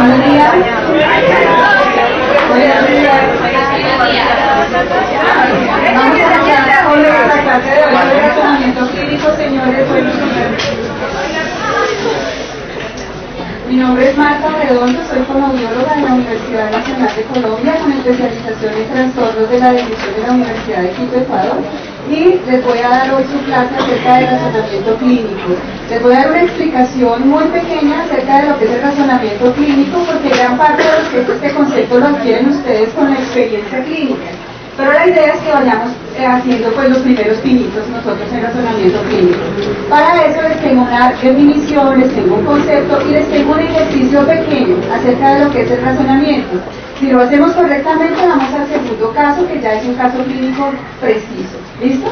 Buenos días. Vamos a empezar con nuestra clase de hoy de razonamiento clínico, señores. Mi nombre es Marta Redondo, soy fonoaudióloga de la Universidad Nacional de Colombia con especialización en trastornos de la decisión de la Universidad de Quito, Ecuador, y les voy a dar hoy su clase acerca del razonamiento clínico. Les voy a dar una explicación muy pequeña acerca de lo que es el razonamiento clínico, porque gran parte de lo que es este concepto lo adquieren ustedes con la experiencia clínica. Pero la idea es que vayamos haciendo pues los primeros pinitos nosotros en razonamiento clínico. Para eso les tengo una definición, les tengo un concepto y les tengo un ejercicio pequeño acerca de lo que es el razonamiento. Si lo hacemos correctamente, vamos al segundo caso, que ya es un caso clínico preciso. ¿Listo?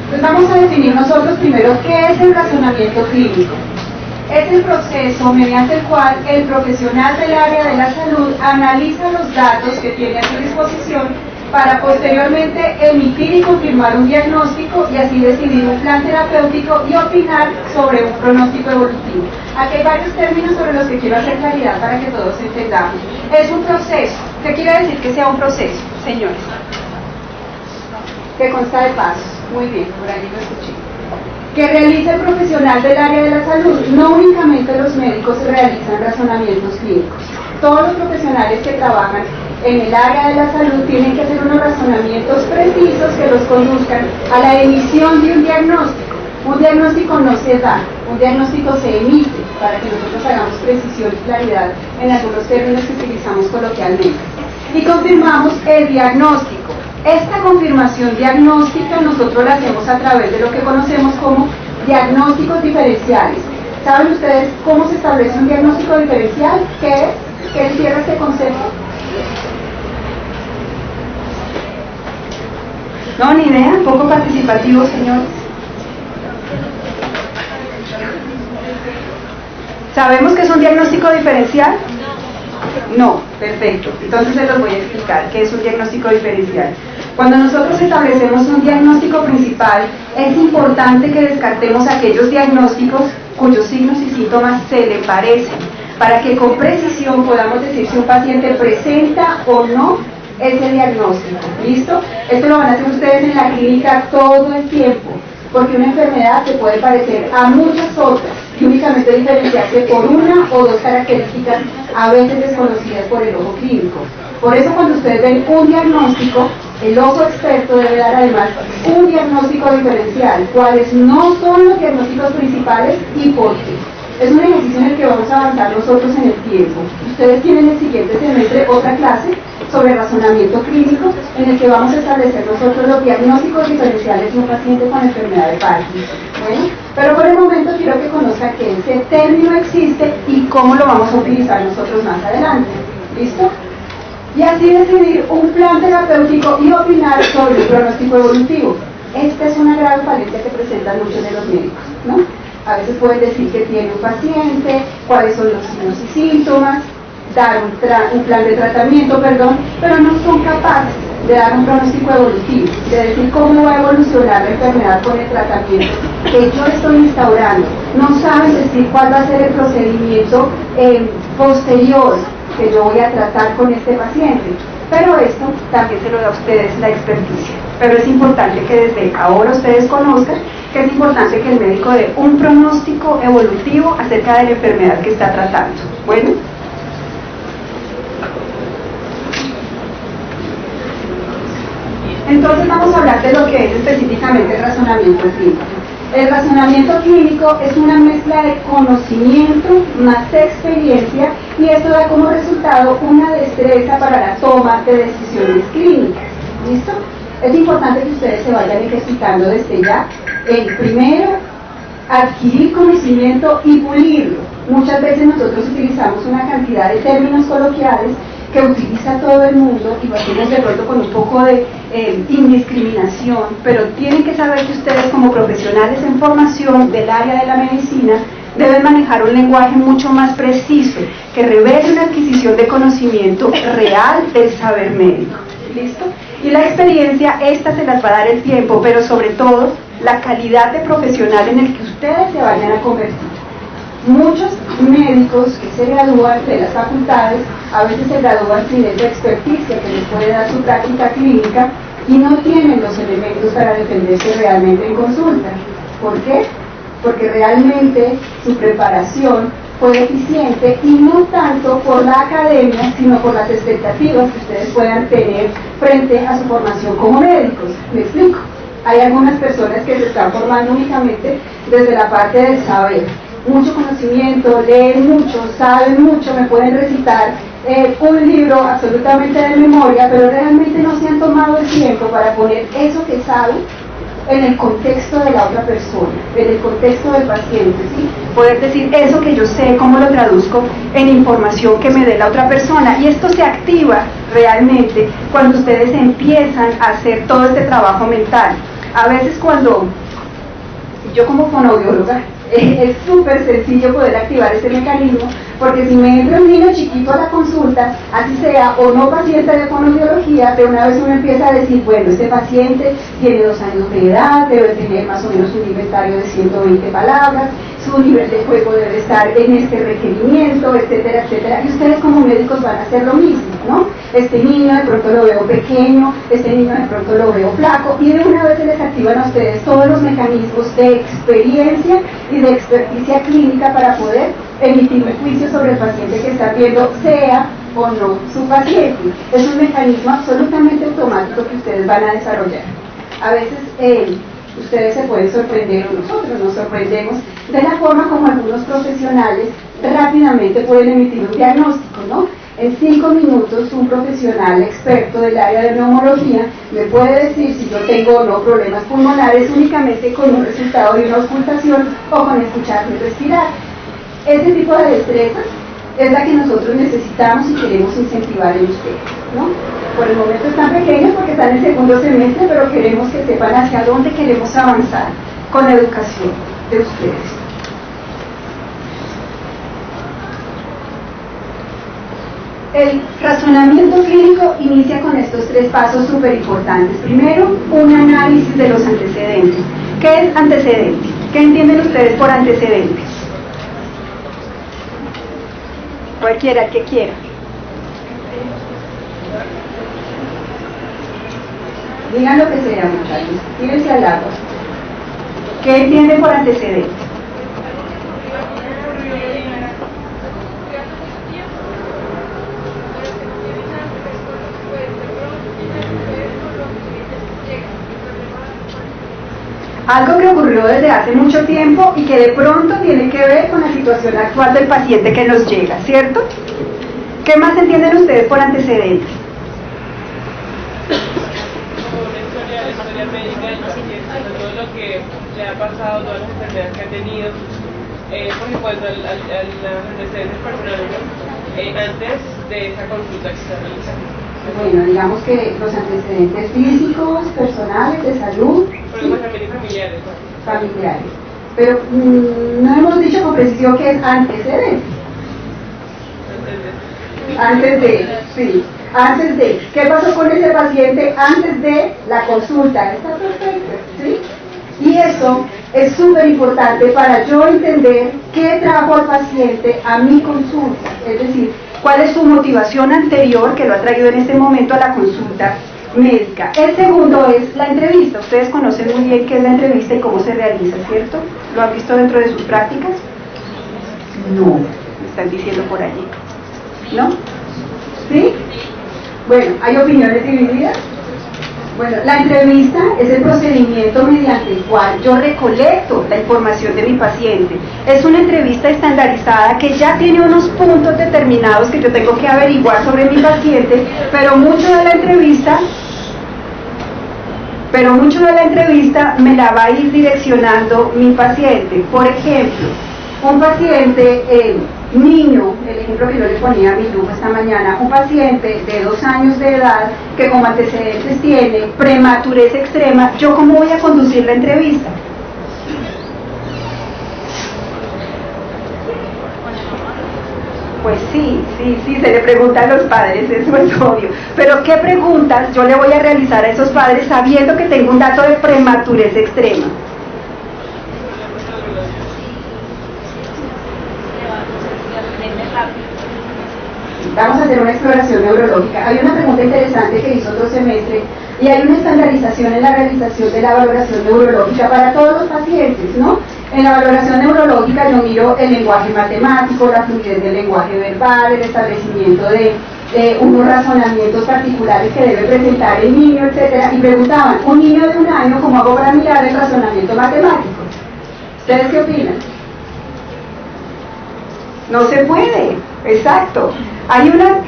Pues vamos a definir nosotros primero qué es el razonamiento clínico. Es el proceso mediante el cual el profesional del área de la salud analiza los datos que tiene a su disposición para posteriormente emitir y confirmar un diagnóstico y así decidir un plan terapéutico y opinar sobre un pronóstico evolutivo. Aquí hay varios términos sobre los que quiero hacer claridad para que todos entendamos. Es un proceso. ¿Qué quiere decir que sea un proceso, señores? Que consta de pasos. Muy bien, por ahí lo escuché. Que realiza el profesional del área de la salud. No únicamente los médicos realizan razonamientos clínicos. Todos los profesionales que trabajan en el área de la salud tienen que hacer unos razonamientos precisos que los conduzcan a la emisión de un diagnóstico. Un diagnóstico no se da, un diagnóstico se emite para que nosotros hagamos precisión y claridad en algunos términos que utilizamos coloquialmente. Y confirmamos el diagnóstico. Esta confirmación diagnóstica nosotros la hacemos a través de lo que conocemos como diagnósticos diferenciales. ¿Saben ustedes cómo se establece un diagnóstico diferencial? ¿Qué es? ¿Qué encierra este concepto? No, ni idea, poco participativo, señores. ¿Sabemos que es un diagnóstico diferencial? No, perfecto. Entonces se los voy a explicar qué es un diagnóstico diferencial. Cuando nosotros establecemos un diagnóstico principal, es importante que descartemos aquellos diagnósticos cuyos signos y síntomas se le parecen, para que con precisión podamos decir si un paciente presenta o no ese diagnóstico. ¿Listo? Esto lo van a hacer ustedes en la clínica todo el tiempo, porque una enfermedad se puede parecer a muchas otras y únicamente diferenciarse por una o dos características a veces desconocidas por el ojo clínico. Por eso cuando ustedes ven un diagnóstico, el ojo experto debe dar además un diagnóstico diferencial, cuáles no son los diagnósticos principales y por qué. Es un ejercicio en el que vamos a avanzar nosotros en el tiempo. Ustedes tienen el siguiente semestre otra clase sobre razonamiento clínico, en el que vamos a establecer nosotros los diagnósticos diferenciales de un paciente con enfermedad de Parkinson. Bueno, pero por el momento quiero que conozcan que ese término existe y cómo lo vamos a utilizar nosotros más adelante. ¿Listo? Y así decidir un plan terapéutico y opinar sobre el pronóstico evolutivo. Esta es una grave falencia que presentan muchos de los médicos, ¿no? A veces pueden decir que tiene un paciente, cuáles son los signos y síntomas, dar un plan de tratamiento, pero no son capaces de dar un pronóstico evolutivo, de decir cómo va a evolucionar la enfermedad con el tratamiento que yo estoy instaurando. No saben decir cuál va a ser el procedimiento posterior que yo voy a tratar con este paciente. Pero esto también se lo da a ustedes la experticia. Pero es importante que desde ahora ustedes conozcan que es importante que el médico dé un pronóstico evolutivo acerca de la enfermedad que está tratando. Bueno. Entonces vamos a hablar de lo que es específicamente el razonamiento clínico. El razonamiento clínico es una mezcla de conocimiento más experiencia y esto da como resultado una destreza para la toma de decisiones clínicas. ¿Listo? Es importante que ustedes se vayan ejercitando desde ya. Primero, adquirir conocimiento y pulirlo. Muchas veces nosotros utilizamos una cantidad de términos coloquiales que utiliza todo el mundo y lo hacemos de pronto con un poco de indiscriminación, pero tienen que saber que ustedes como profesionales en formación del área de la medicina deben manejar un lenguaje mucho más preciso, que revele una adquisición de conocimiento real del saber médico. ¿Listo? Y la experiencia, esta se las va a dar el tiempo, pero sobre todo la calidad de profesional en el que ustedes se vayan a convertir. Muchos médicos que se gradúan de las facultades, a veces se gradúan sin esa experticia que les puede dar su práctica clínica y no tienen los elementos para defenderse realmente en consulta. ¿Por qué? Porque realmente su preparación fue deficiente y no tanto por la academia, sino por las expectativas que ustedes puedan tener frente a su formación como médicos. ¿Me explico? Hay algunas personas que se están formando únicamente desde la parte del saber. Mucho conocimiento, leen mucho, saben mucho, me pueden recitar un libro absolutamente de memoria, pero realmente no se han tomado el tiempo para poner eso que saben en el contexto de la otra persona, en el contexto del paciente, ¿sí? Poder decir eso que yo sé, cómo lo traduzco en información que me dé la otra persona, y esto se activa realmente cuando ustedes empiezan a hacer todo este trabajo mental. A veces cuando yo como fonoaudióloga es súper sencillo poder activar este mecanismo, porque si me entra un niño chiquito a la consulta, así sea o no paciente de fonoaudiología, de una vez uno empieza a decir, bueno, este paciente tiene 2 años de edad, debe tener más o menos un inventario de 120 palabras, su nivel de juego debe estar en este requerimiento, etcétera, etcétera, y ustedes como médicos van a hacer lo mismo, ¿no? Este niño de pronto lo veo pequeño, este niño de pronto lo veo flaco, y de una vez se les activan a ustedes todos los mecanismos de experiencia y de experticia clínica para poder emitir un juicio sobre el paciente que está viendo, sea o no su paciente. Es un mecanismo absolutamente automático que ustedes van a desarrollar. A veces ustedes se pueden sorprender, o nosotros nos sorprendemos, de la forma como algunos profesionales rápidamente pueden emitir un diagnóstico, ¿no? En 5 minutos un profesional experto del área de neumología me puede decir si yo tengo o no problemas pulmonares únicamente con un resultado de una auscultación o con escucharme respirar. Ese tipo de destreza es la que nosotros necesitamos y queremos incentivar en ustedes, ¿no? Por el momento están pequeños porque están en segundo semestre, pero queremos que sepan hacia dónde queremos avanzar con la educación de ustedes. El razonamiento clínico inicia con estos 3 pasos súper importantes. Primero, un análisis de los antecedentes. ¿Qué es antecedente? ¿Qué entienden ustedes por antecedentes? Cualquiera, el que quiera. Digan lo que sea, muchachos. Tírense al agua. ¿Qué entienden por antecedente? Algo que ocurrió desde hace mucho tiempo y que de pronto tiene que ver con la situación actual del paciente que nos llega, ¿cierto? ¿Qué más entienden ustedes por antecedentes? La historia médica del paciente, todo lo que le ha pasado, todas las enfermedades que ha tenido, por ejemplo, los antecedentes personales, antes de esa consulta que se realiza. Bueno, digamos que los antecedentes físicos, personales, de salud, ¿sí? También familiares, ¿no? Familiares. Pero no hemos dicho con precisión qué es antecedente. Antes de, sí. Antes de. ¿Qué pasó con ese paciente antes de la consulta? Está perfecto, ¿sí? Y eso es súper importante para yo entender qué trajo al paciente a mi consulta. Es decir, cuál es su motivación anterior que lo ha traído en este momento a la consulta médica. El segundo es la entrevista. Ustedes conocen muy bien qué es la entrevista y cómo se realiza, ¿cierto? ¿Lo han visto dentro de sus prácticas? No, me están diciendo por allí. ¿No? ¿Sí? Bueno, ¿hay opiniones divididas? Bueno, la entrevista es el procedimiento mediante el cual yo recolecto la información de mi paciente. Es una entrevista estandarizada que ya tiene unos puntos determinados que yo tengo que averiguar sobre mi paciente, pero mucho de la entrevista me la va a ir direccionando mi paciente. Por ejemplo, un paciente niño, el ejemplo que yo le ponía a mi grupo esta mañana, un paciente de 2 años de edad que como antecedentes tiene prematurez extrema, ¿yo cómo voy a conducir la entrevista? Pues sí, se le pregunta a los padres, eso es obvio. Pero ¿qué preguntas yo le voy a realizar a esos padres sabiendo que tengo un dato de prematurez extrema? vamos a hacer una exploración neurológica. Hay una pregunta interesante que hizo otro semestre, y hay una estandarización en la realización de la valoración neurológica para todos los pacientes, ¿no? En la valoración neurológica yo miro el lenguaje matemático, la fluidez del lenguaje verbal, el establecimiento de unos razonamientos particulares que debe presentar el niño, etcétera, y preguntaban, un niño de 1 año, ¿cómo hago para mirar el razonamiento matemático? ¿Ustedes qué opinan? No se puede, exacto. Hay una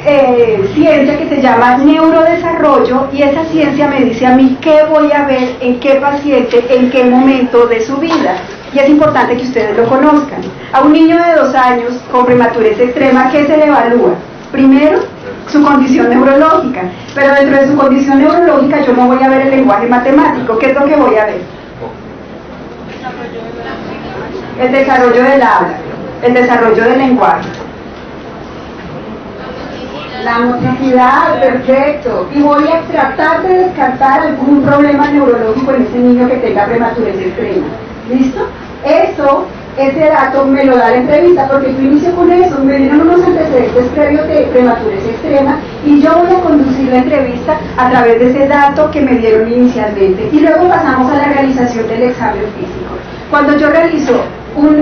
ciencia que se llama neurodesarrollo, y esa ciencia me dice a mí qué voy a ver en qué paciente, en qué momento de su vida. Y es importante que ustedes lo conozcan. A un niño de 2 años con prematurez extrema, ¿qué se le evalúa? Primero, su condición neurológica. Pero dentro de su condición neurológica yo no voy a ver el lenguaje matemático. ¿Qué es lo que voy a ver? El desarrollo del habla, el desarrollo del lenguaje. La motricidad, perfecto. Y voy a tratar de descartar algún problema neurológico en ese niño que tenga prematurez extrema. ¿Listo? Ese dato me lo da la entrevista, porque yo inicio con eso, me dieron unos antecedentes previos de prematurez extrema, y yo voy a conducir la entrevista a través de ese dato que me dieron inicialmente. Y luego pasamos a la realización del examen físico. Cuando yo realizo una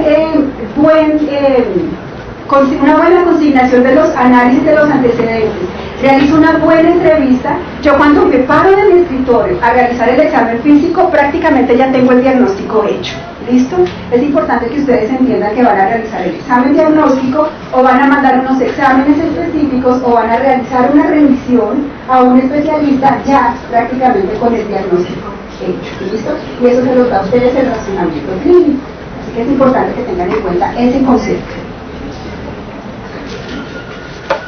buena consignación de los análisis de los antecedentes, realizo una buena entrevista, yo cuando me paro de mi escritorio a realizar el examen físico, prácticamente ya tengo el diagnóstico hecho. ¿Listo? Es importante que ustedes entiendan que van a realizar el examen diagnóstico, o van a mandar unos exámenes específicos, o van a realizar una remisión a un especialista ya prácticamente con el diagnóstico hecho. ¿Listo? Y eso se los da a ustedes el razonamiento clínico. Así que es importante que tengan en cuenta ese concepto.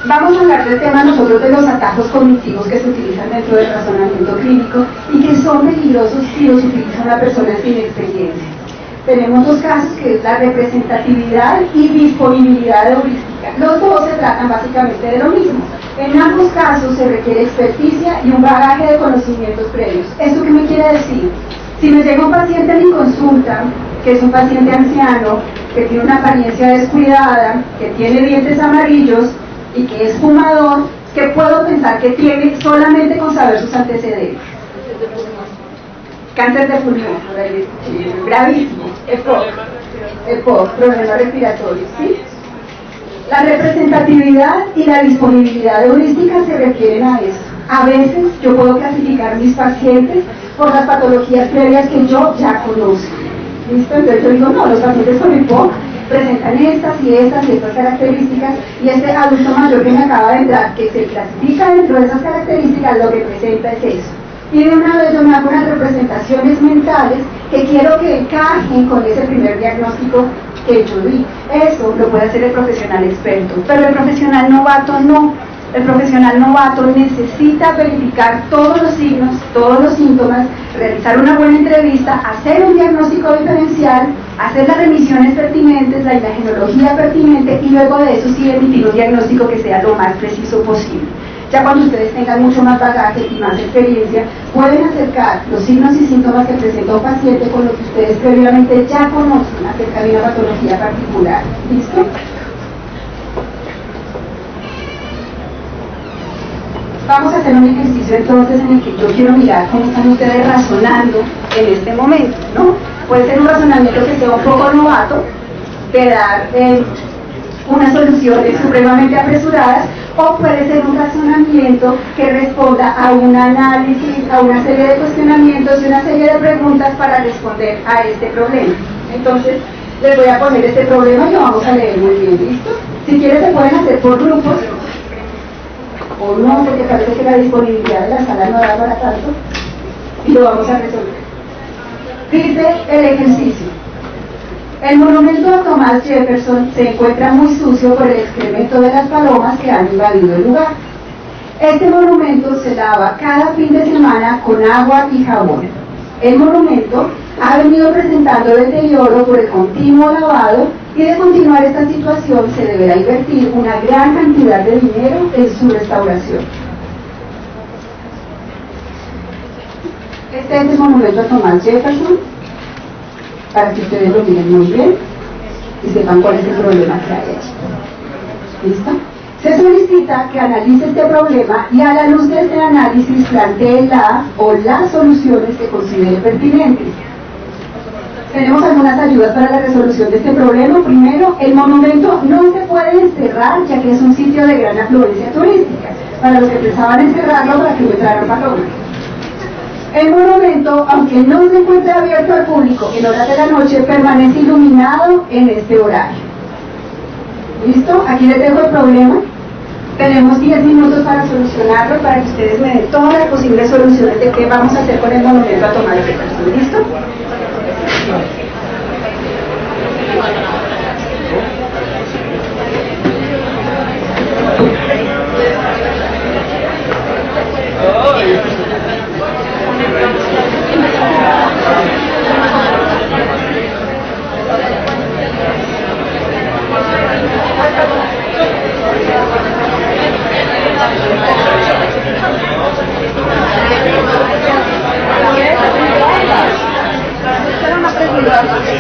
Vamos a hablar del tema nosotros de los atajos cognitivos que se utilizan dentro del razonamiento clínico y que son peligrosos si los utiliza una persona sin experiencia. Tenemos 2 casos, que es la representatividad y disponibilidad heurística. Los dos se tratan básicamente de lo mismo. En ambos casos se requiere experticia y un bagaje de conocimientos previos. ¿Esto qué me quiere decir? Si me llega un paciente a mi consulta, que es un paciente anciano, que tiene una apariencia descuidada, que tiene dientes amarillos y que es fumador, ¿qué puedo pensar que tiene solamente con saber sus antecedentes? Cáncer de pulmón, gravísimo, EPOC, problemas respiratorios, ¿sí? La representatividad y la disponibilidad heurística se refieren a eso. A veces yo puedo clasificar mis pacientes por las patologías previas que yo ya conozco. ¿Listo? Entonces yo digo, no, los pacientes con EPOC presentan estas y estas y estas características, y este adulto mayor que me acaba de entrar, que se clasifica dentro de esas características, lo que presenta es eso. Y de una vez yo me hago unas representaciones mentales que quiero que encajen con ese primer diagnóstico que yo di. Eso lo puede hacer el profesional experto, pero el profesional novato no. El profesional novato necesita verificar todos los signos, todos los síntomas, realizar una buena entrevista, hacer un diagnóstico diferencial, hacer las remisiones pertinentes, la imagenología pertinente, y luego de eso sí emitir un diagnóstico que sea lo más preciso posible. Ya cuando ustedes tengan mucho más bagaje y más experiencia, pueden acercar los signos y síntomas que presenta un paciente con lo que ustedes previamente ya conocen acerca de una patología particular. ¿Listo? Vamos a hacer un ejercicio entonces en el que yo quiero mirar cómo están ustedes razonando en este momento, ¿no? Puede ser un razonamiento que sea un poco novato, de dar unas soluciones supremamente apresuradas, o puede ser un razonamiento que responda a un análisis, a una serie de cuestionamientos y una serie de preguntas para responder a este problema. Entonces, les voy a poner este problema y lo vamos a leer muy bien, ¿listo? Si quieren se pueden hacer por grupos, o no, porque parece que la disponibilidad de la sala no da para tanto, y lo vamos a resolver. Dice el ejercicio: el monumento a Thomas Jefferson se encuentra muy sucio por el excremento de las palomas que han invadido el lugar. Este monumento se lava cada fin de semana con agua y jabón. El monumento ha venido presentando deterioro por el continuo lavado, y de continuar esta situación se deberá invertir una gran cantidad de dinero en su restauración. Este es el monumento a Thomas Jefferson, para que ustedes lo miren muy bien y sepan cuál es el problema que hay hecho. ¿Listo? Se solicita que analice este problema y a la luz de este análisis plantee la o las soluciones que considere pertinentes. Tenemos algunas ayudas para la resolución de este problema. Primero, el monumento no se puede encerrar, ya que es un sitio de gran afluencia turística, para los que pensaban encerrarlo para que no entraran palomas. El monumento, aunque no se encuentre abierto al público en horas de la noche, permanece iluminado en este horario. ¿Listo? Aquí les dejo el problema. Tenemos 10 minutos para solucionarlo, para que ustedes me den todas las posibles soluciones de qué vamos a hacer con el monumento a Tomás de Jefferson. ¿Listo?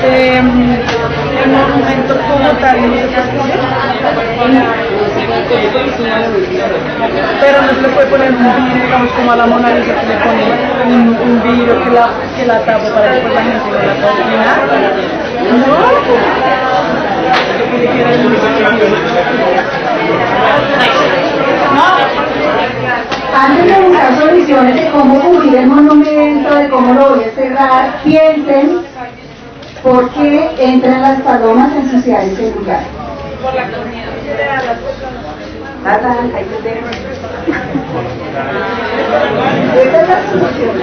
El monumento como tal no se puede poner, pero no se le puede poner un vidrio, digamos como a la Mona Lisa, que le ponen un vidrio que la tapa para que la gente no la pueda mirar. Antes de buscar soluciones de cómo cubrir el monumento, de cómo lo voy a cerrar, piensen por qué entran las palomas a ensuciar ese lugar. Por la comida. Nathan, ahí te tengo. Esta es la solución.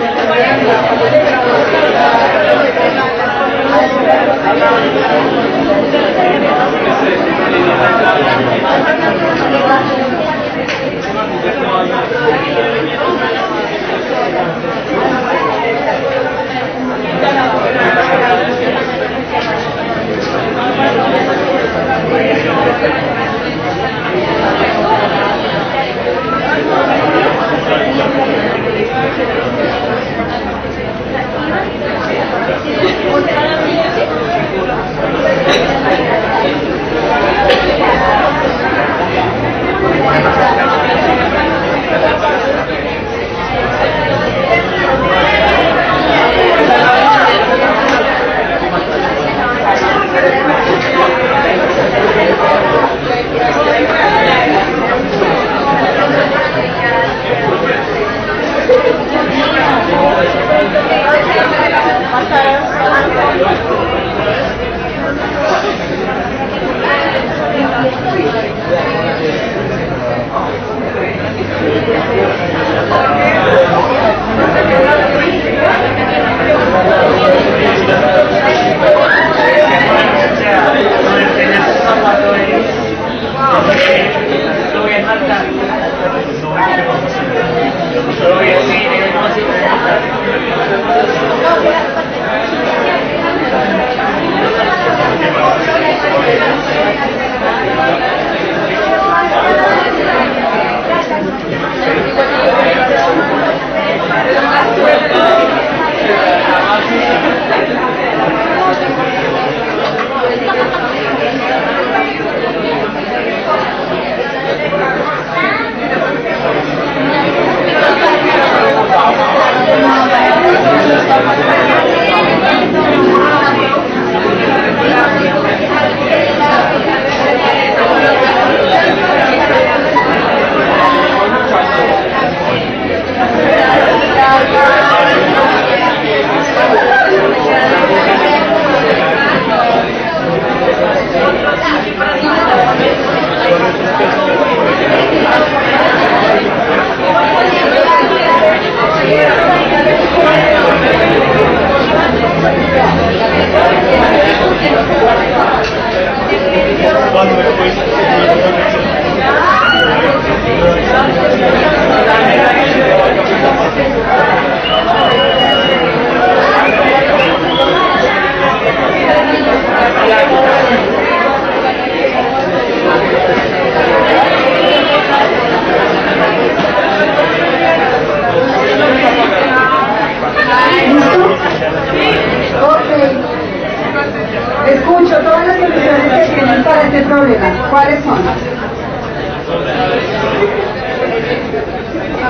Escucho todas las soluciones que tienen para este problema. ¿Cuáles son?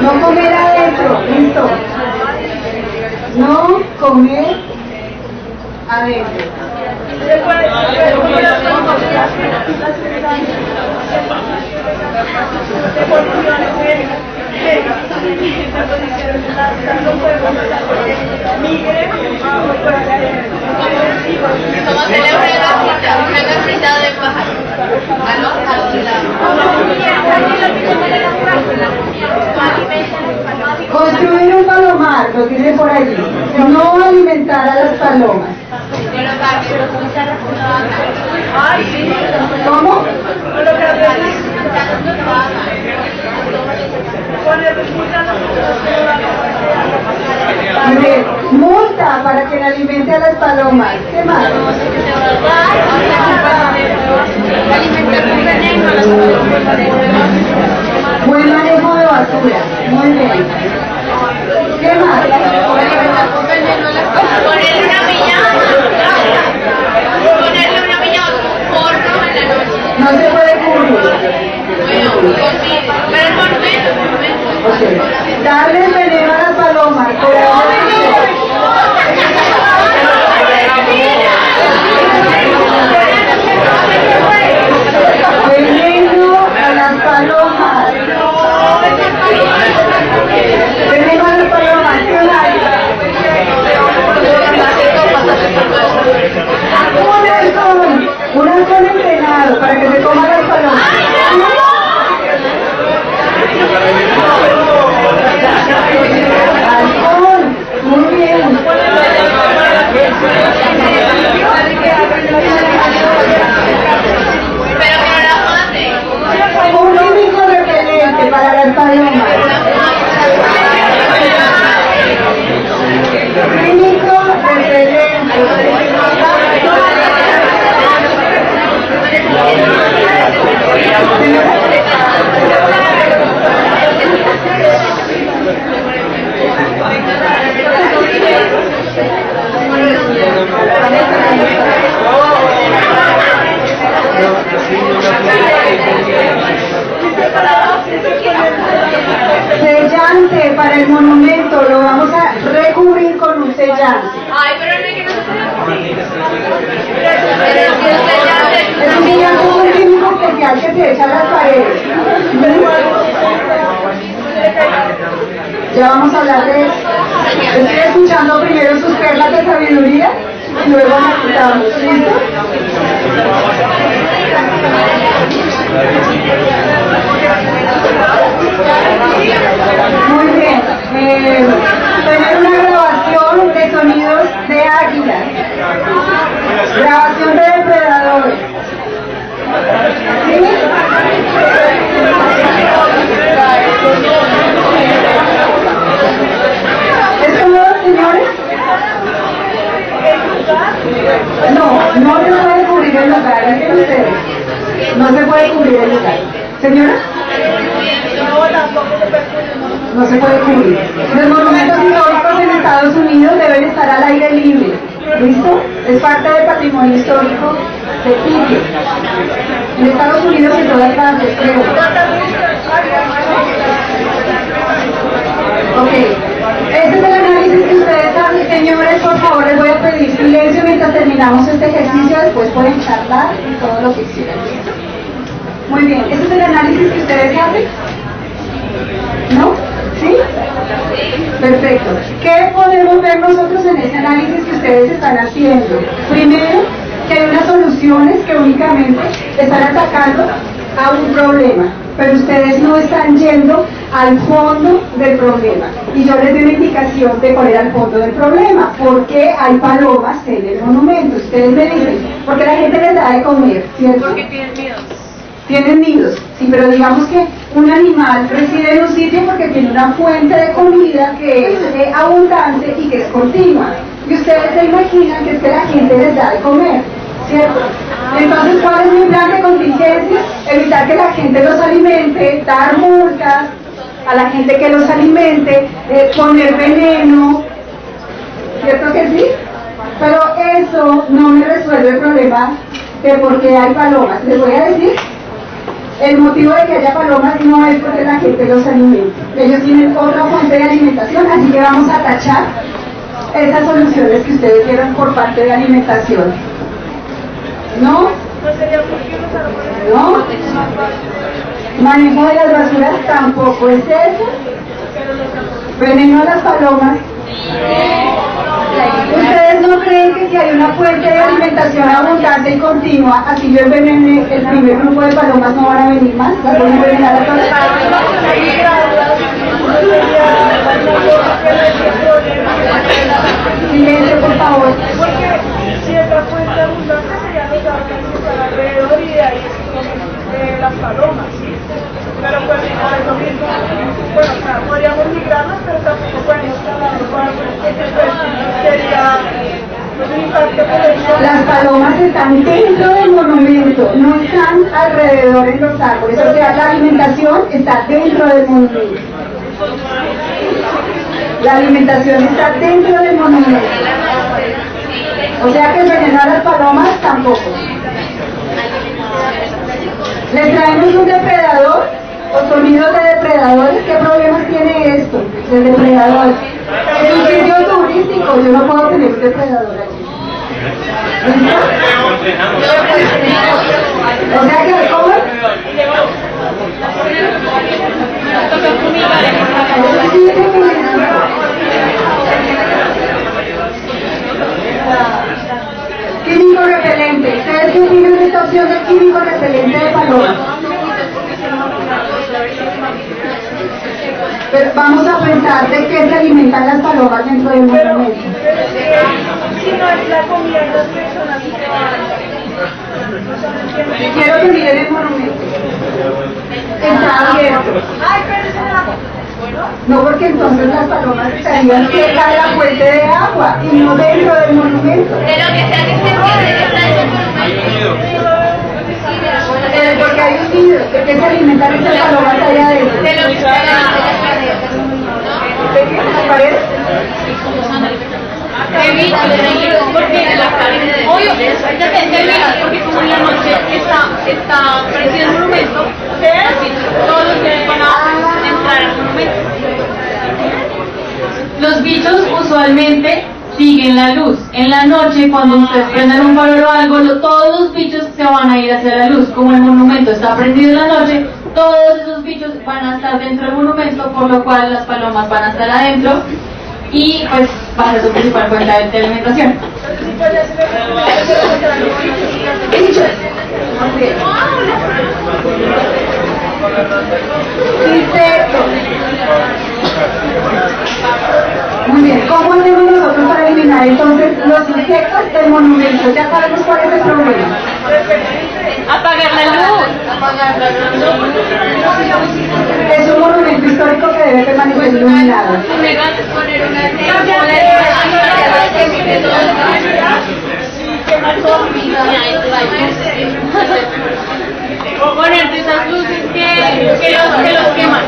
No comer adentro, listo. No comer adentro. Como celebra una casita de pájaro. Construir un palomar, lo tiene por allí. No alimentar a las palomas. ¿Cómo? Muy bien. Multa para que le alimente a las palomas. ¿Qué más? Buen manejo de basura. Muy bien. ¿Qué más? Ponerle una piñata. Ponerle una piñata porno en la noche. No se puede cubrir. Bueno, pero el monumento. Okay. Darle veneno a las palomas. Veneno a las palomas. Veneno a las palomas. ¿Qué más? Un halcón entrenado para que se coma las palomas. Halcón, muy bien. Pero que no la mate. Un químico repelente para las palomas. Químico repelente. Sellante para el monumento, lo vamos a recubrir con un sellante. Ay, pero no hay que no se Es un sellante muy químico especial que se echa a las paredes. Ya vamos a hablar de eso. Estoy escuchando primero sus perlas de sabiduría y luego necesitamos. ¿Listo? Muy bien. Tener una grabación de sonidos de águilas. Grabación de depredadores. ¿Sí? ¿Es todo, señores? No, no se puede cubrir el lugar, dicen ustedes. No se puede cubrir el lugar. ¿Señora? No se puede cubrir. Los monumentos históricos en Estados Unidos deben estar al aire libre. ¿Listo? Es parte del patrimonio histórico de sitio. En Estados Unidos y en todas partes, creo. Ok. Este es el análisis que ustedes hacen, señores. Por favor, les voy a pedir silencio mientras terminamos este ejercicio. Después pueden charlar y todo lo que quieran. Muy bien. ¿Este es el análisis que ustedes hacen? ¿No? ¿Sí? Perfecto. ¿Qué podemos ver nosotros en ese análisis que ustedes están haciendo? Primero, que hay unas soluciones que únicamente están atacando a un problema, pero ustedes no están yendo al fondo del problema. Y yo les doy una indicación de cuál era el fondo del problema. ¿Por qué hay palomas en el monumento? Ustedes me dicen, porque la gente les da de comer, ¿cierto? Porque tienen miedo. Tienen nidos, sí, pero digamos que un animal reside en un sitio porque tiene una fuente de comida que es abundante y que es continua. Y ustedes se imaginan que es que la gente les da de comer, ¿cierto? Entonces, ¿cuál es mi plan de contingencia? Evitar que la gente los alimente, dar multas a la gente que los alimente, poner veneno, ¿cierto que sí? Pero eso no me resuelve el problema de por qué hay palomas. Les voy a decir El motivo de que haya palomas no es porque la gente los alimente. Ellos tienen otra fuente de alimentación, así que vamos a tachar esas soluciones que ustedes dieron por parte de alimentación. ¿No? ¿No? Manejo de las basuras tampoco es eso. Veneno a las palomas. ¿Ustedes no creen que si hay una fuente de alimentación abundante y continua, así yo envenene el primer grupo de palomas, no van a venir más? ¿Las voy a envenenar a todas? Silencio, por favor. Porque si otra fuente abundante serían los árboles que están alrededor y de ahí las palomas, ¿sí? Pero pues no es lo mismo. Bueno, o sea, podríamos migrarlas, pero tampoco podemos trabajar con árboles, porque pues sería un impacto por eso. Las palomas están dentro del monumento, no están alrededor en los árboles, o sea, la alimentación está dentro del monumento. La alimentación está dentro del monumento. O sea que envenenar a las palomas tampoco. ¿Les traemos un depredador o sonidos de depredadores? ¿Qué problemas tiene esto del depredador? Es un sitio turístico, yo no puedo tener un depredador aquí. ¿Listo? O sea que, ¿cómo? Químico repelente. ¿Ustedes qué opinan de esta opción del químico repelente de paloma? Pero vamos a pensar de qué se alimentan las palomas dentro del monumento. Si no es la comida de las personas que Quiero que miren el monumento. Está abierto. No, porque entonces las palomas estarían cerca de la fuente de agua y no dentro del monumento. De lo que sea que esté bien, está en el monumento. Porque hay un nido. ¿De qué se alimentan estas palomas allá adentro? De lo que sea ¿De qué? ¿Las paredes? porque las paredes, obvio, depende de porque como en la noche está prendido el monumento, así todos los que van a entrar al monumento. Los bichos usualmente siguen la luz. En la noche, cuando ustedes prendan un farol o algo, todos los bichos se van a ir hacia la luz. Como el monumento está prendido en la noche, todos esos bichos van a estar dentro del monumento, por lo cual las palomas van a estar adentro y pues va a ser su principal fuente de alimentación. Insectos. Muy bien, ¿cómo hacemos nosotros para eliminar entonces los insectos del monumento? Ya sabemos cuál es el problema. Apagar la luz. Es un monumento histórico que debe permanecer iluminado. Poner una Ponerte esas luces que los queman.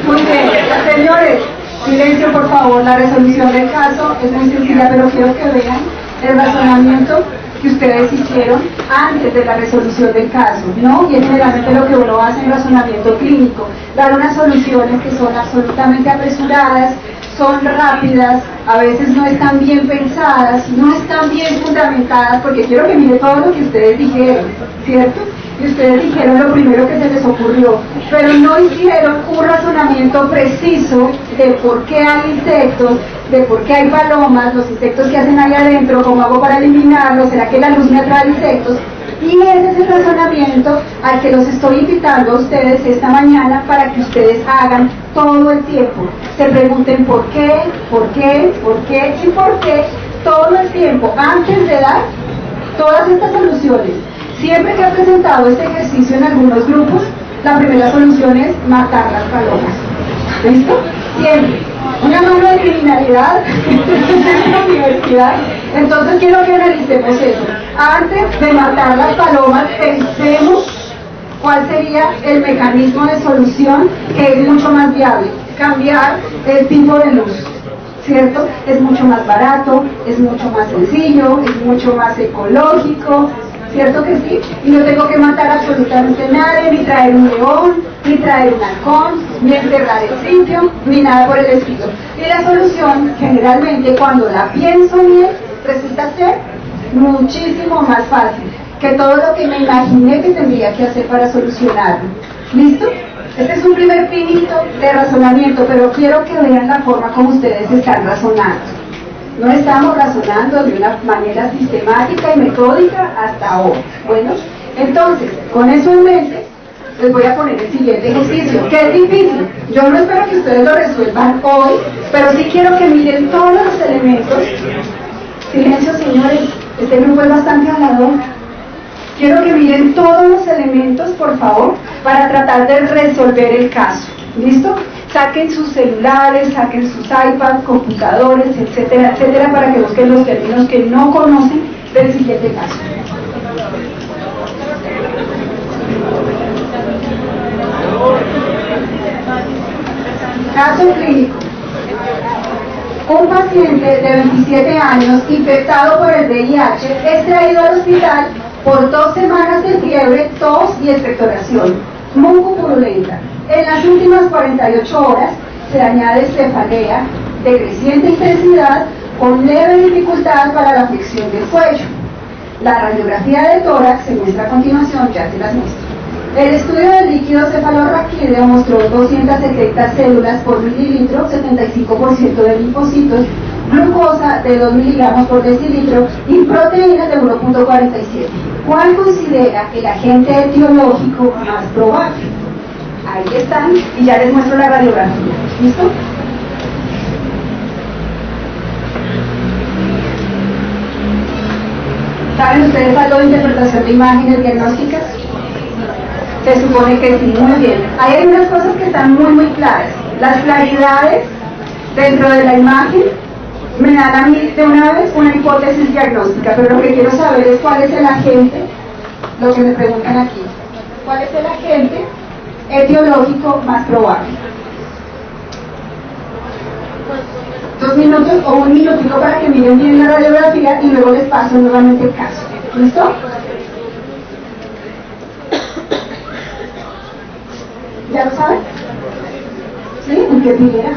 Muy bien, señores, silencio por favor. La resolución del caso es muy sencilla, pero quiero que vean el razonamiento que ustedes hicieron antes de la resolución del caso, ¿no? Y es generalmente lo que uno hace en razonamiento clínico, dar unas soluciones que son absolutamente apresuradas, son rápidas, a veces no están bien pensadas, no están bien fundamentadas, porque quiero que mire todo lo que ustedes dijeron, ¿cierto? Y ustedes dijeron lo primero que se les ocurrió, pero no hicieron un razonamiento preciso de por qué hay insectos, de por qué hay palomas, los insectos que hacen ahí adentro, cómo hago para eliminarlos, será que la luz me atrae insectos. Y ese es el razonamiento al que los estoy invitando a ustedes esta mañana para que ustedes hagan todo el tiempo. Se pregunten por qué, por qué, por qué y por qué todo el tiempo antes de dar todas estas soluciones. Siempre que he presentado este ejercicio en algunos grupos, la primera solución es matar las palomas. ¿Listo? Siempre. Una mano de criminalidad en la universidad. Entonces quiero que analicemos eso. Antes de matar las palomas, pensemos cuál sería el mecanismo de solución que es mucho más viable. Cambiar el tipo de luz, ¿cierto? Es mucho más barato, es mucho más sencillo, es mucho más ecológico, ¿cierto que sí? Y no tengo que matar absolutamente a nadie, ni traer un león, ni traer un halcón, ni enterrar el sitio, ni nada por el estilo. Y la solución, generalmente, cuando la pienso bien, resulta ser muchísimo más fácil que todo lo que me imaginé que tendría que hacer para solucionarlo. ¿Listo? Este es un primer pinito de razonamiento, pero quiero que vean la forma como ustedes están razonando. No estamos razonando de una manera sistemática y metódica hasta ahora. Bueno, entonces, con eso en mente, les voy a poner el siguiente ejercicio, que es difícil. Yo no espero que ustedes lo resuelvan hoy, pero sí quiero que miren todos los elementos. Silencio, señores, este grupo es bastante hablador. Quiero que miren todos los elementos, por favor, para tratar de resolver el caso. ¿Listo? Saquen sus celulares, saquen sus iPads, computadores, etcétera, etcétera, para que busquen los términos que no conocen del siguiente caso. Caso clínico. Un paciente de 27 años infectado por el VIH es traído al hospital por 2 semanas de fiebre, tos y expectoración, mucopurulenta. En las últimas 48 horas se añade cefalea de creciente intensidad con leve dificultad para la flexión del cuello. La radiografía de tórax se muestra a continuación, ya te las muestro. El estudio del líquido cefalorraquídeo mostró 270 células por mililitro, 75% de linfocitos, glucosa de 2 miligramos por decilitro y proteínas de 1.47. ¿Cuál considera el agente etiológico más probable? Ahí están, y ya les muestro la radiografía. ¿Listo? ¿Saben ustedes algo de interpretación de imágenes diagnósticas? Se supone que sí, muy bien. Hay algunas cosas que están muy claras. Las claridades dentro de la imagen me dan a mí de una vez una hipótesis diagnóstica, pero lo que quiero saber es cuál es el agente, lo que me preguntan aquí, ¿cuál es el agente etiológico más probable? 2 minutos o 1 minutico para que miren bien la radiografía y luego les paso nuevamente el caso. ¿Listo? ¿Ya lo saben? ¿Sí? ¿En qué primera?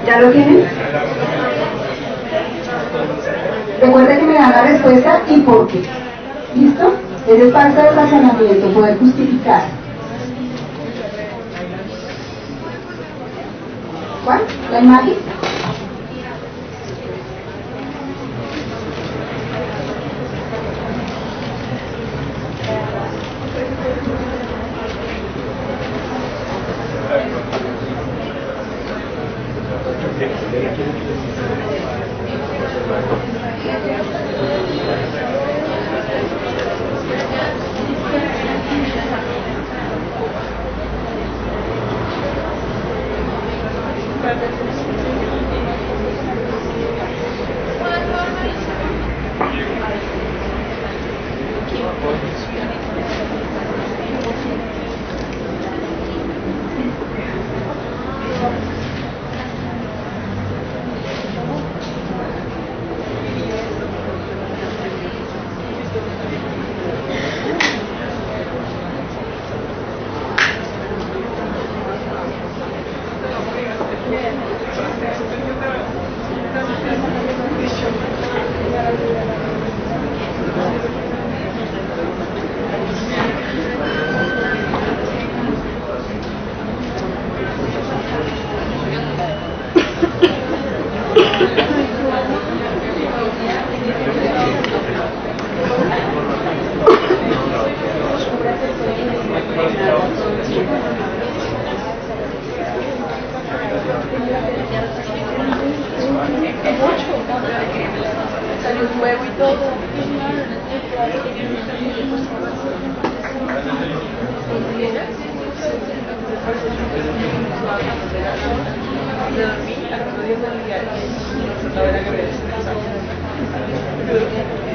¿Ya lo tienen? Recuerden que me dan la respuesta y por qué. ¿Listo? Es parte del razonamiento, poder justificar. ¿Cuál? ¿La imagen? huevo y todo.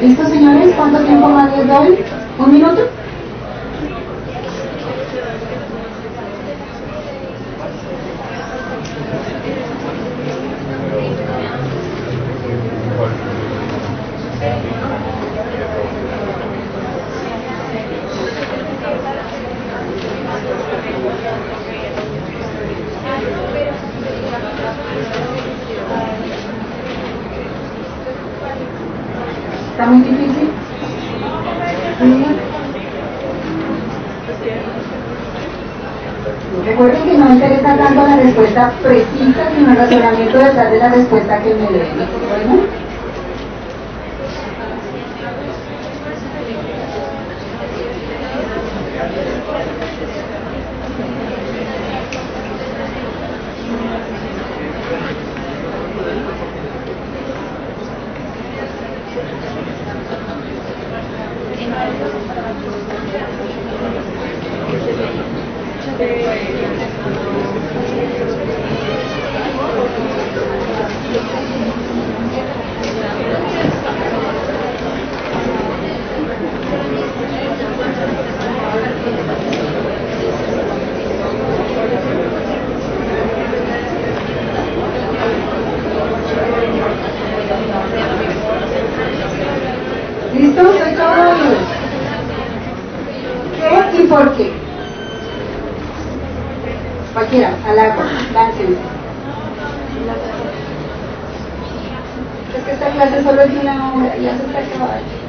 ¿Listo, señores? ¿Cuánto tiempo más les doy? ¿Un minuto? ¿Está muy difícil? Recuerden que no interesa tanto la respuesta precisa, sino el razonamiento detrás de la respuesta que me den. ¿Bueno? ¿Listo? Soy todo oídos. ¿Qué y por qué? Cualquiera, al agua, láncense. Es que esta clase solo es de una hora y ya se está acabando.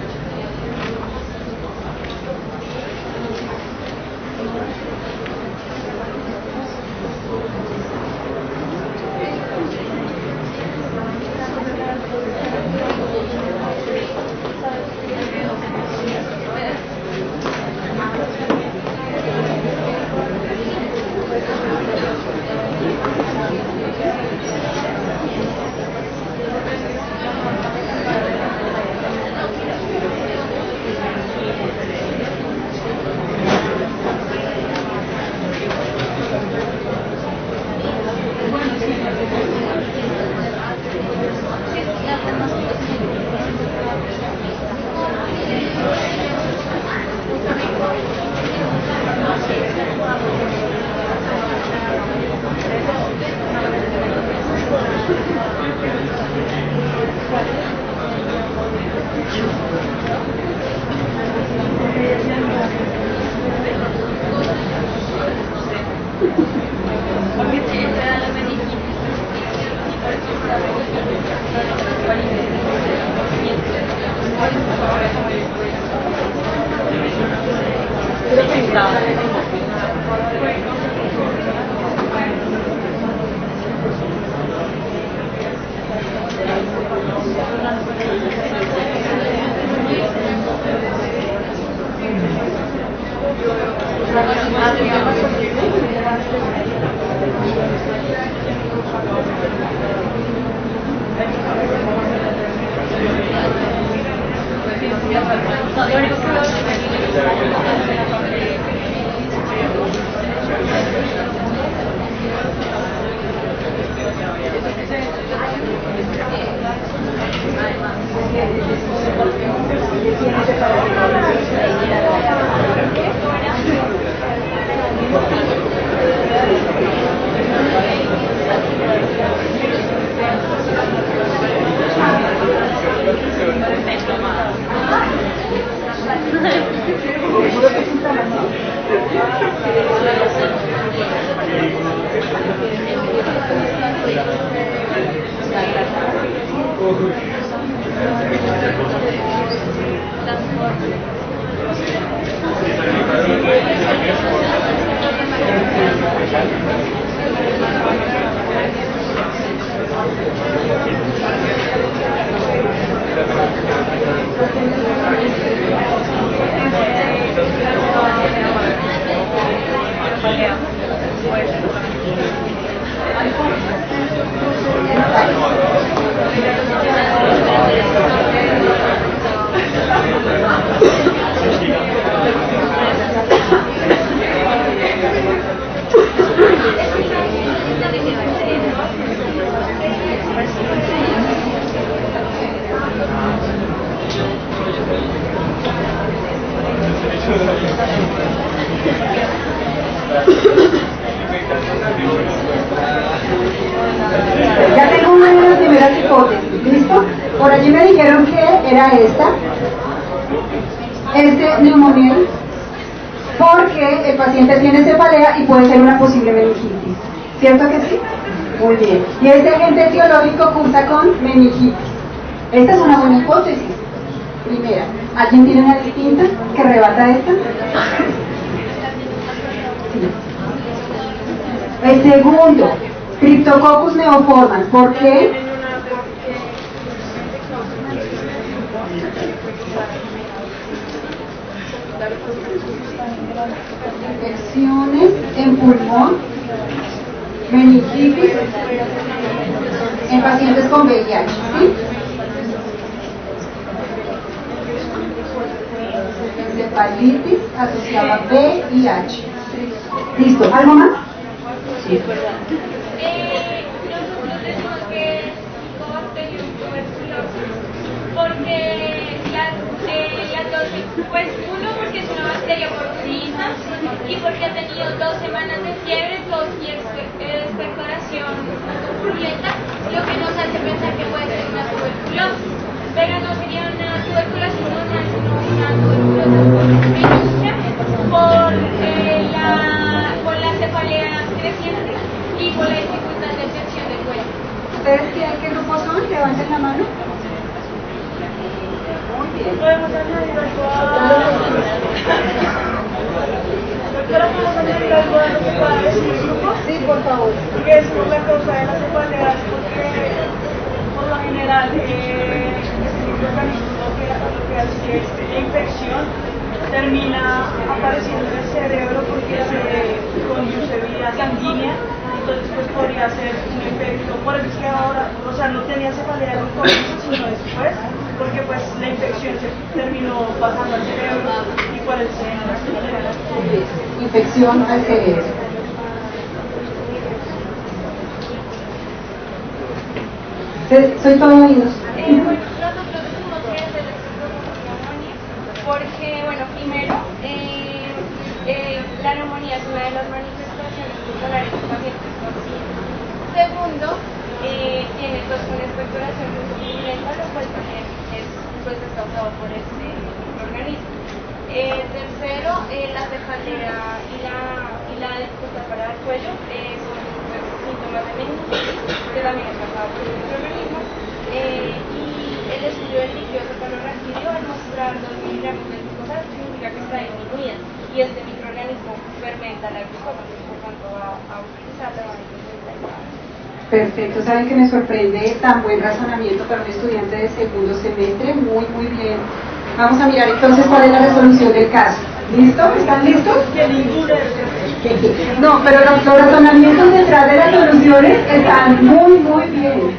Ya tengo una de las primeras hipótesis, ¿listo? Por allí me dijeron que era esta, neumonía, porque el paciente tiene cefalea y puede ser una posible meningitis, ¿cierto que sí? Muy bien. Y este agente etiológico cursa con meningitis. Esta es una buena hipótesis. Primera, ¿alguien tiene una distinta que rebata esta? Sí. El segundo, Cryptococcus neoformans. ¿Por qué? Infecciones en pulmón, meningitis en pacientes con VIH, ¿sí? Encefalitis asociada a VIH. ¿Listo? ¿Algo más? Sí. Nosotros decimos que es Mycobacterium tuberculosis porque las dos, pues uno porque es una bacteria porcina y porque ha tenido 2 semanas de fiebre, tos y expectoración purulenta, lo que nos hace pensar que puede ser una tuberculosis, pero no sería una tuberculosis normal, sino una tuberculosis por la cefalea creciente y por la dificultad de obtención del cuello. ¿Ustedes qué grupo son? Levanten la mano. Muy bien. Podemos añadir algo Doctora, ¿podemos añadir algo a lo que pueda decir el grupo? Sí, por favor. Que es por la causa de las cefaleas, porque por lo general este organismo lo que hace es que la infección termina apareciendo en el cerebro porque se conduce vía sanguínea, entonces pues podría ser un efecto, por eso es que ahora, o sea, no tenía cefalea al comienzo, sino después, porque pues la infección se terminó pasando al cerebro y por eso se llama cefalea. Infección al cerebro. Soy todo oídos. Nosotros decimos que es de la neumonía porque, bueno, primero, la neumonía es una de las manifestaciones musculares de pacientes porcinos. Segundo, tiene tos con expectoración purulenta, lo cual también es causado por este microorganismo. Tercero, la cefalea y la dificultad para el cuello son síntomas de meningitis, que también es causado por el microorganismo. Y el estudio del líquido cefalorraquídeo al mostrar 2 miligramos de glucosa significa que está disminuida y este microorganismo fermenta la glucosa, por tanto va a utilizarla. Perfecto, saben que me sorprende tan buen razonamiento para un estudiante de segundo semestre, muy bien. Vamos a mirar entonces cuál es la resolución del caso. ¿Listo? ¿Están listos? No, pero los razonamientos detrás de las soluciones están muy bien.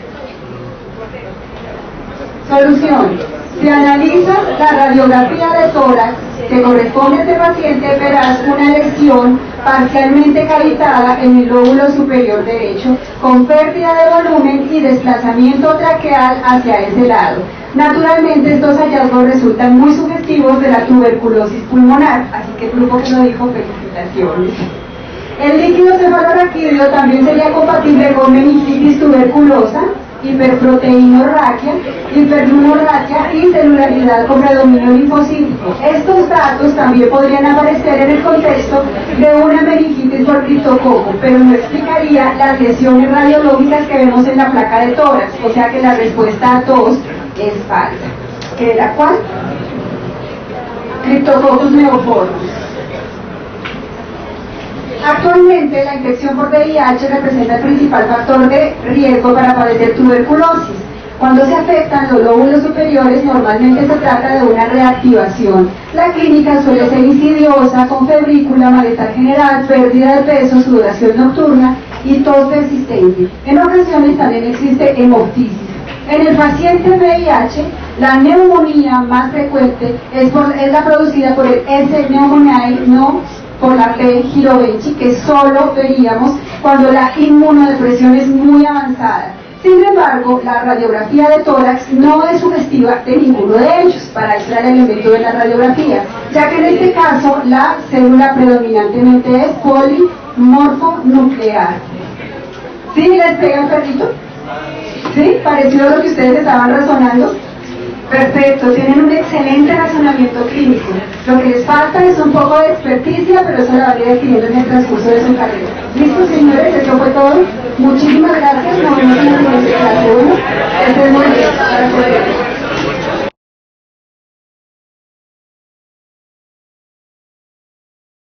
Solución. Si analizas la radiografía de tórax que corresponde a este paciente, verás una lesión parcialmente cavitada en el lóbulo superior derecho, con pérdida de volumen y desplazamiento traqueal hacia ese lado. Naturalmente, estos hallazgos resultan muy sugestivos de la tuberculosis pulmonar, así que el grupo que lo dijo, felicitaciones. El líquido cefalorraquídeo también sería compatible con meningitis tuberculosa, hiperproteinorraquia, hiperpneumorraquia y celularidad con predominio linfocítico. Estos datos también podrían aparecer en el contexto de una meningitis por criptococo, pero no explicaría las lesiones radiológicas que vemos en la placa de tórax, o sea que la respuesta a 2 es falsa. ¿Qué era cuál? Cryptococcus neoformans. Actualmente, la infección por VIH representa el principal factor de riesgo para padecer tuberculosis. Cuando se afectan los lóbulos superiores, normalmente se trata de una reactivación. La clínica suele ser insidiosa, con febrícula, malestar general, pérdida de peso, sudoración nocturna y tos persistente. En ocasiones también existe hemoptisis. En el paciente VIH, la neumonía más frecuente es la producida por el S. pneumoniae, no por la P. girovechi, que solo veríamos cuando la inmunodepresión es muy avanzada. Sin embargo, la radiografía de tórax no es sugestiva de ninguno de ellos para extraer el elemento de la radiografía, ya que en este caso la célula predominantemente es polimorfonuclear. ¿Sí les pega el perrito? ¿Sí? ¿Parecido a lo que ustedes estaban razonando? Perfecto, tienen un excelente razonamiento clínico. Lo que les falta es un poco de experticia, pero eso la van a ir adquiriendo en el transcurso de su carrera. ¿Listo, señores? Eso fue todo. Muchísimas gracias. Nos vemos en la siguiente clase. Bueno, estén muy bien.